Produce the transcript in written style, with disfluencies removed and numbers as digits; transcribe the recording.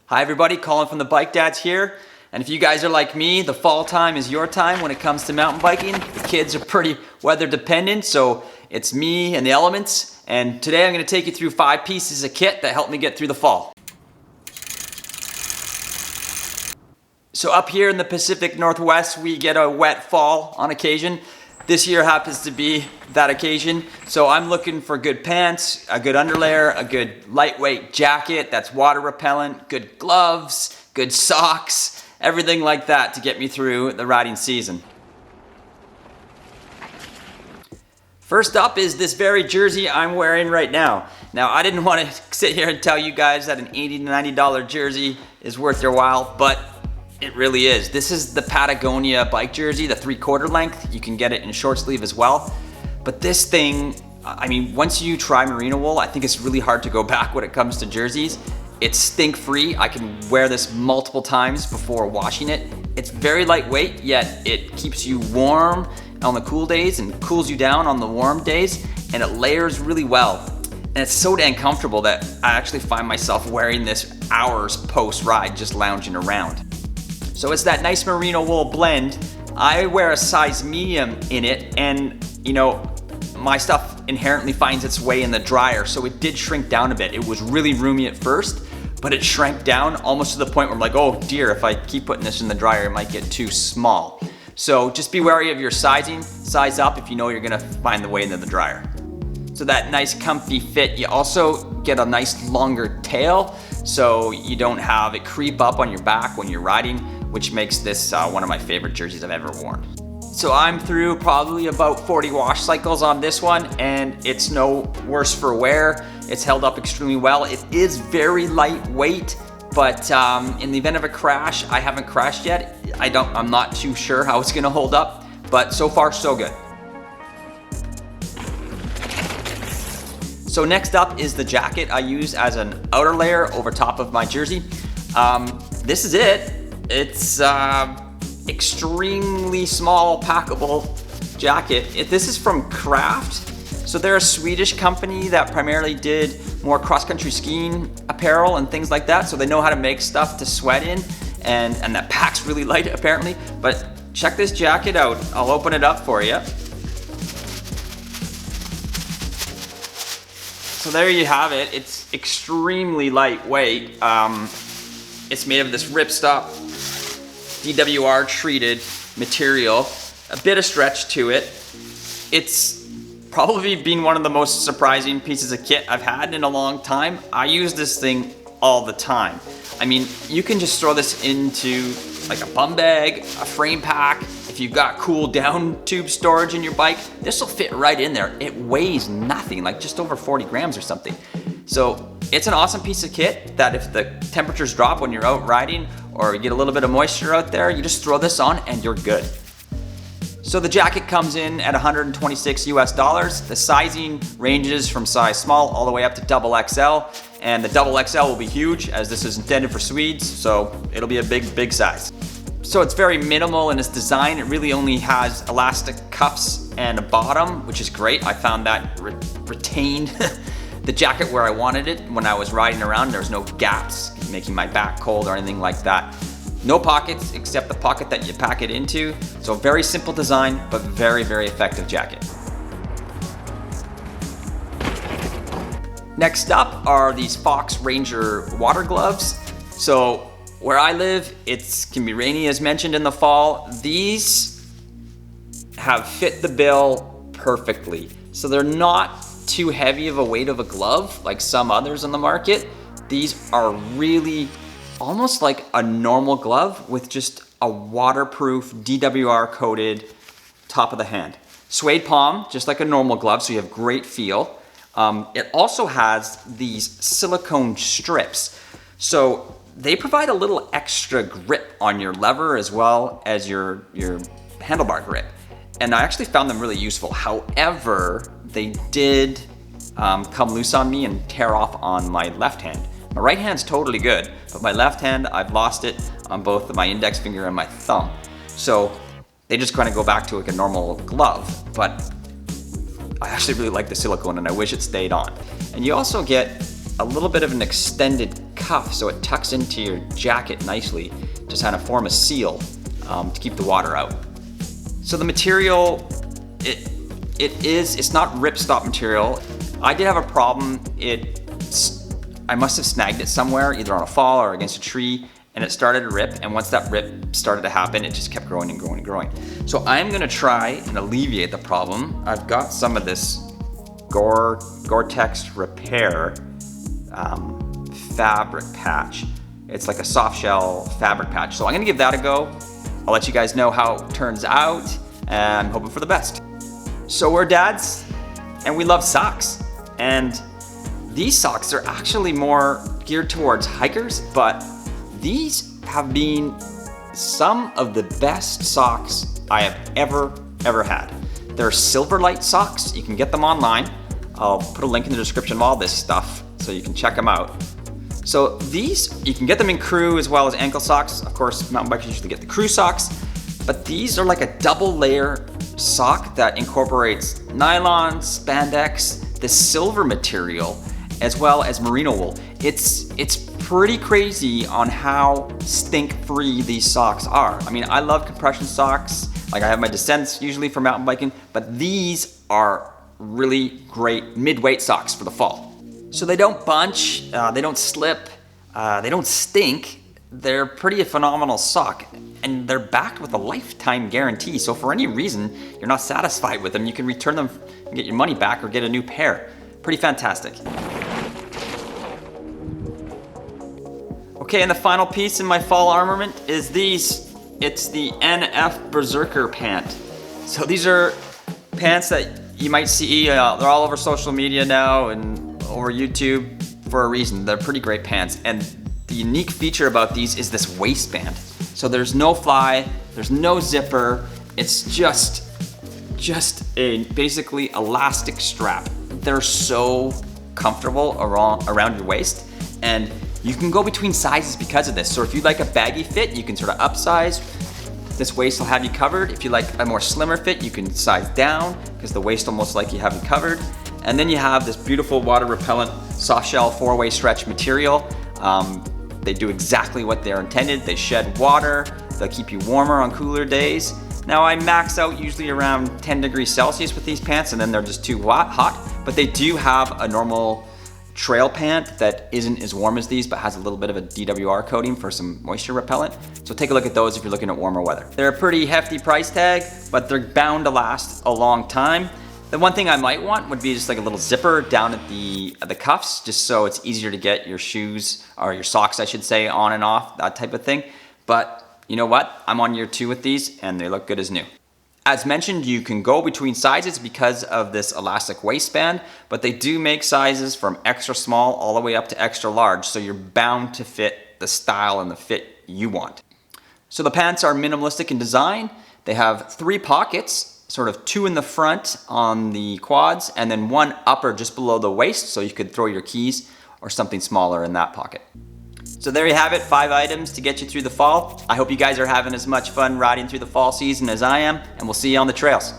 Hi everybody, Colin from the Bike Dads here. And if you guys are like me, the fall time is your time when it comes to mountain biking. The kids are pretty weather dependent, so it's me and the elements. And today I'm gonna take you through 5 pieces of kit that help me get through the fall. So up here in the Pacific Northwest, we get a wet fall on occasion. This year happens to be that occasion. So I'm looking for good pants, a good underlayer, a good lightweight jacket that's water repellent, good gloves, good socks, everything like that to get me through the riding season. First up is this very jersey I'm wearing right now. Now, I didn't want to sit here and tell you guys that an $80 to $90 jersey is worth your while, but it really is. This is the Patagonia bike jersey, the 3/4 length. You can get it in short sleeve as well. But this thing, I mean, once you try Merino wool, I think it's really hard to go back when it comes to jerseys. It's stink free. I can wear this multiple times before washing it. It's very lightweight, yet it keeps you warm on the cool days and cools you down on the warm days, and it layers really well. And it's so dang comfortable that I actually find myself wearing this hours post-ride just lounging around. So it's that nice merino wool blend. I wear a size medium in it, and you know, my stuff inherently finds its way in the dryer, so it did shrink down a bit. It was really roomy at first, but it shrank down almost to the point where I'm like, oh dear, if I keep putting this in the dryer, it might get too small. So just be wary of your sizing. Size up if you know you're gonna find the way into the dryer. So that nice comfy fit, you also get a nice longer tail, so you don't have it creep up on your back when you're riding, which makes this one of my favorite jerseys I've ever worn. So I'm through probably about 40 wash cycles on this one, and it's no worse for wear. It's held up extremely well. It is very lightweight, but in the event of a crash, I haven't crashed yet. I'm not too sure how it's gonna hold up, but so far so good. So next up is the jacket I use as an outer layer over top of my jersey. This is it. It's extremely small, packable jacket. This is from Craft. So they're a Swedish company that primarily did more cross-country skiing apparel and things like that. So they know how to make stuff to sweat in, and that packs really light apparently. But check this jacket out. I'll open it up for you. So there you have it. It's extremely lightweight. It's made of this ripstop DWR treated material, a bit of stretch to it. It's probably been one of the most surprising pieces of kit I've had in a long time. I use this thing all the time. I mean, you can just throw this into like a bum bag, a frame pack. If you've got cool down tube storage in your bike, this will fit right in there. It weighs nothing, like just over 40 grams or something. So it's an awesome piece of kit that if the temperatures drop when you're out riding or you get a little bit of moisture out there, you just throw this on and you're good. So the jacket comes in at $126 US. The sizing ranges from size small all the way up to double XL, and the double XL will be huge as this is intended for Swedes, so it'll be a big size. So it's very minimal in its design. It really only has elastic cuffs and a bottom, which is great. I found that retained the jacket where I wanted it when I was riding around. There's no gaps making my back cold or anything like that. No pockets except the pocket that you pack it into. So very simple design, but very effective jacket. Next up are these Fox Ranger water gloves. So where I live, it can be rainy as mentioned in the fall. These have fit the bill perfectly. So they're not too heavy of a weight of a glove like some others on the market. These are really almost like a normal glove with just a waterproof DWR coated top of the hand. Suede palm, just like a normal glove, so you have great feel. It also has these silicone strips. So they provide a little extra grip on your lever as well as your handlebar grip. And I actually found them really useful. However, they did come loose on me and tear off on my left hand. My right hand's totally good, but my left hand, I've lost it on both my index finger and my thumb. So they just kind of go back to like a normal glove, but I actually really like the silicone and I wish it stayed on. And you also get a little bit of an extended cuff, so it tucks into your jacket nicely to kind of form a seal to keep the water out. So the material, it's not ripstop material. I did have a problem. I must have snagged it somewhere, either on a fall or against a tree, and it started to rip, and once that rip started to happen, it just kept growing and growing and growing. So I'm gonna try and alleviate the problem. I've got some of this Gore-Tex Repair fabric patch. It's like a soft shell fabric patch. So I'm gonna give that a go. I'll let you guys know how it turns out, and I'm hoping for the best. So we're dads, and we love socks. And these socks are actually more geared towards hikers, but these have been some of the best socks I have ever had. They're Silverlight socks. You can get them online. I'll put a link in the description of all this stuff so you can check them out. So these, you can get them in crew as well as ankle socks. Of course, mountain bikers usually get the crew socks, but these are like a double layer sock that incorporates nylon, spandex, the silver material, as well as merino wool. It's pretty crazy on how stink-free these socks are. I mean, I love compression socks. Like I have my Descents usually for mountain biking, but these are really great mid-weight socks for the fall. So they don't bunch, they don't slip, they don't stink. They're pretty phenomenal sock, and they're backed with a lifetime guarantee. So for any reason you're not satisfied with them, you can return them and get your money back or get a new pair. Pretty fantastic. Okay, and the final piece in my fall armament is these. It's the NF Berzerker pant. So these are pants that you might see, they're all over social media now and over YouTube for a reason. They're pretty great pants. And the unique feature about these is this waistband. So there's no fly, there's no zipper. It's just a basically elastic strap. They're so comfortable around your waist, and you can go between sizes because of this. So if you like a baggy fit, you can sort of upsize. This waist will have you covered. If you like a more slimmer fit, you can size down because the waist almost like you have you covered. And then you have this beautiful water repellent soft shell 4-way stretch material. They do exactly what they're intended. They shed water, they'll keep you warmer on cooler days. Now I max out usually around 10 degrees Celsius with these pants, and then they're just too hot, but they do have a normal trail pant that isn't as warm as these, but has a little bit of a DWR coating for some moisture repellent. So take a look at those if you're looking at warmer weather. They're a pretty hefty price tag, but they're bound to last a long time. The one thing I might want would be just like a little zipper down at the cuffs, just so it's easier to get your shoes, or your socks I should say, on and off, that type of thing. But you know what? I'm on year 2 with these and they look good as new. As mentioned, you can go between sizes because of this elastic waistband, but they do make sizes from extra small all the way up to extra large, so you're bound to fit the style and the fit you want. So the pants are minimalistic in design. They have 3 pockets, sort of 2 in the front on the quads, and then 1 upper just below the waist, so you could throw your keys or something smaller in that pocket. So there you have it, 5 items to get you through the fall. I hope you guys are having as much fun riding through the fall season as I am, and we'll see you on the trails.